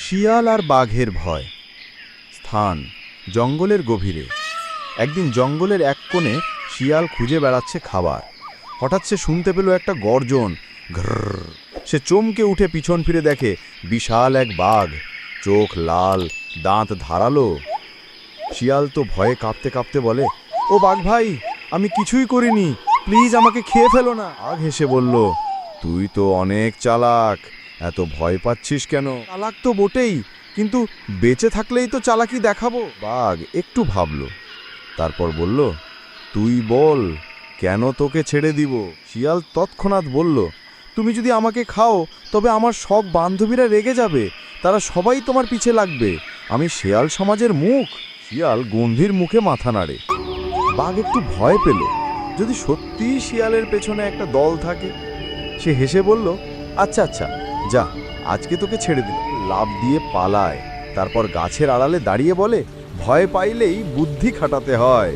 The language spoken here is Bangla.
শিয়াল আর বাঘের ভয়। স্থান জঙ্গলের গভীরে। একদিন জঙ্গলের এক কোণে শিয়াল খুঁজে বেড়াচ্ছে খাবার। হঠাৎ সে শুনতে পেল একটা গর্জন, ঘ্রর। সে চমকে উঠে পিছন ফিরে দেখে বিশাল এক বাঘ, চোখ লাল, দাঁত ধারালো। শিয়াল তো ভয়ে কাঁপতে কাঁপতে বলে, ও বাঘ ভাই, আমি কিছুই করিনি, প্লিজ আমাকে খেয়ে ফেলো না। বাঘ হেসে বলল, তুই তো অনেক চালাক, এত ভয় পাচ্ছিস কেন? চালাক তো বটেই, কিন্তু বেঁচে থাকলেই তো চালাকি দেখাবো। বাঘ একটু ভাবল, তারপর বলল, তুই বল, কেন তোকে ছেড়ে দিব? শিয়াল তৎক্ষণাৎ বলল, তুমি যদি আমাকে খাও তবে আমার সব বান্ধবীরা রেগে যাবে, তারা সবাই তোমার পিছে লাগবে। আমি শেয়াল সমাজের মুখ। শিয়াল গম্ভীর মুখে মাথা নাড়ে। বাঘ একটু ভয় পেল, যদি সত্যিই শিয়ালের পেছনে একটা দল থাকে। সে হেসে বলল, আচ্ছা আচ্ছা, যা, আজকে তোকে ছেড়ে দিল। লাফ দিয়ে পালায়, তারপর গাছের আড়ালে দাঁড়িয়ে বলে, ভয় পাইলেই বুদ্ধি খাটাতে হয়।